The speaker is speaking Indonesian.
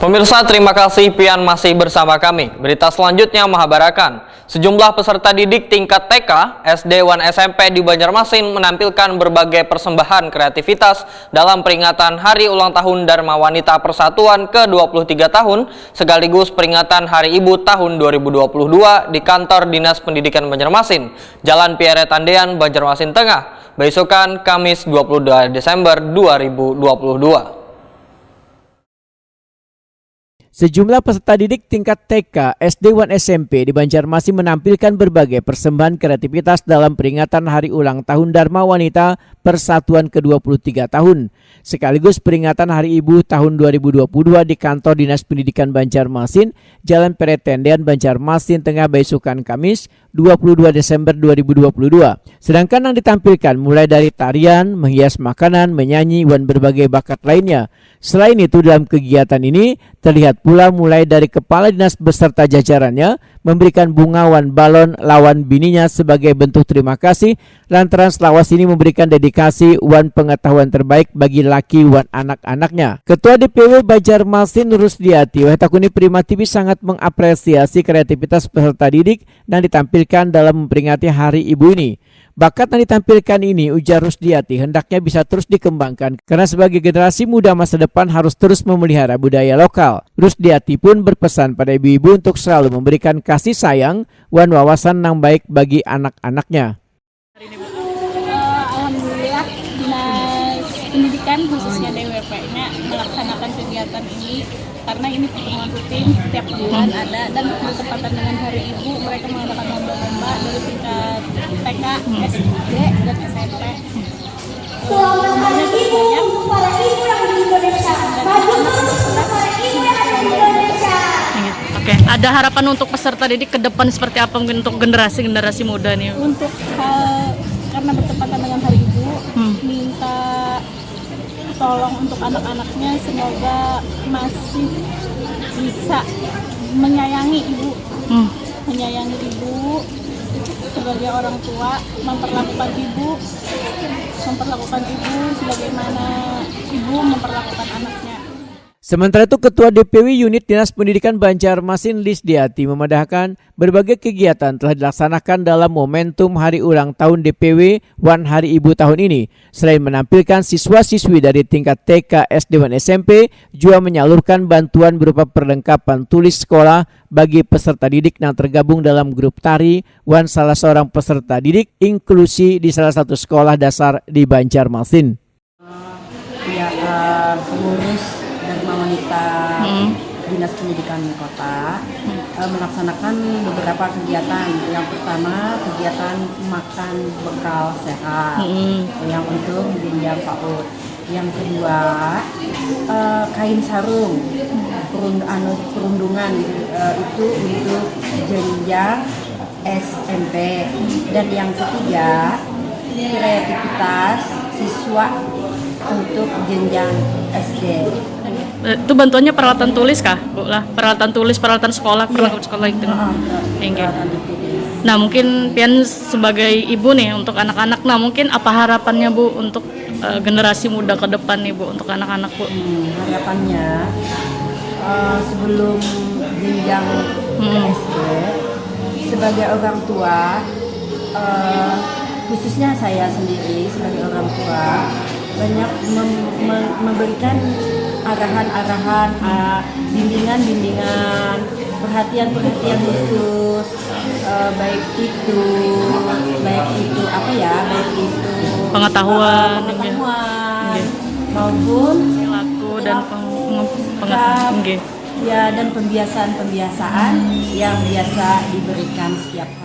Pemirsa, terima kasih pian masih bersama kami. Berita selanjutnya mengabarkan sejumlah peserta didik tingkat TK, SD, dan SMP di Banjarmasin menampilkan berbagai persembahan kreativitas dalam peringatan Hari Ulang Tahun Dharma Wanita Persatuan ke-23 tahun sekaligus peringatan Hari Ibu tahun 2022 di Kantor Dinas Pendidikan Banjarmasin, Jalan Pierre Tandean, Banjarmasin Tengah, besokan Kamis 22 Desember 2022. Sejumlah peserta didik tingkat TK, SD, dan SMP di Banjarmasin menampilkan berbagai persembahan kreativitas dalam peringatan Hari Ulang Tahun Dharma Wanita Persatuan ke-23 tahun, sekaligus peringatan Hari Ibu tahun 2022 di Kantor Dinas Pendidikan Banjarmasin, Jalan Peretendean, Banjarmasin Tengah, besokan Kamis 22 Desember 2022. Sedangkan yang ditampilkan mulai dari tarian, menghias makanan, menyanyi, dan berbagai bakat lainnya. Selain itu, dalam kegiatan ini terlihat pula mulai dari kepala dinas beserta jajarannya memberikan bunga wan balon lawan bininya sebagai bentuk terima kasih lantaran selawas ini memberikan dedikasi wan pengetahuan terbaik bagi laki wan anak-anaknya. Ketua DPW Banjarmasin Rusdiati Wahtakuni Prima TV sangat mengapresiasi kreativitas peserta didik yang ditampilkan dalam memperingati Hari Ibu ini. Bakat yang ditampilkan ini, ujar Rusdiati, hendaknya bisa terus dikembangkan karena sebagai generasi muda masa depan harus terus memelihara budaya lokal. Rusdiati pun berpesan pada ibu-ibu untuk selalu memberikan kasih sayang dan wawasan yang baik bagi anak-anaknya. Alhamdulillah Dinas Pendidikan khususnya DWP-nya melaksanakan kegiatan ini karena ini pertemuan rutin setiap bulan ada dan bertepatan dengan Hari Ibu mereka mengadakan lomba-lomba dari tingkat TK, SD, dan SMP. Selamat Hari Ibu untuk para ibu yang di Indonesia. Maju terus para ibu yang ada di Indonesia. Oke, ada harapan untuk peserta didik ke depan seperti apa mungkin untuk generasi muda nih? Untuk karena bertepatan dengan Hari Ibu, minta tolong untuk anak-anaknya semoga masih bisa menyayangi ibu, sebagai orang tua, memperlakukan ibu sebagaimana ibu memperlakukan anaknya. Sementara itu, Ketua DPW Unit Dinas Pendidikan Banjarmasin Lisdiati memandahkan berbagai kegiatan telah dilaksanakan dalam momentum Hari Ulang Tahun DPW dan Hari Ibu tahun ini. Selain menampilkan siswa-siswi dari tingkat TK, SD, dan SMP, juga menyalurkan bantuan berupa perlengkapan tulis sekolah bagi peserta didik yang tergabung dalam grup tari dan salah seorang peserta didik inklusi di salah satu sekolah dasar di Banjarmasin. Pengurus Dharma Wanita Dinas Pendidikan Kota melaksanakan beberapa kegiatan. Yang pertama, kegiatan makan bekal sehat yang untuk jenjang PAUD. Yang kedua, kain sarung perundungan itu untuk jenjang SMP. Dan yang ketiga, kreativitas siswa untuk jenjang SD. Itu bantuannya peralatan tulis kah, Bu? Peralatan tulis, peralatan sekolah, peralatan sekolah itu. Nah, mungkin pian sebagai ibu nih untuk anak-anak, nah mungkin apa harapannya Bu untuk generasi muda ke depan nih Bu untuk anak-anak Bu? Harapannya sebelum jenjang ke SD, sebagai orang tua, khususnya saya sendiri sebagai orang tua, banyak memberikan arahan-arahan, bimbingan-bimbingan, perhatian-perhatian khusus, baik itu pengetahuan maupun perilaku dan pengetahuan dan pembiasaan yang biasa diberikan setiap hari.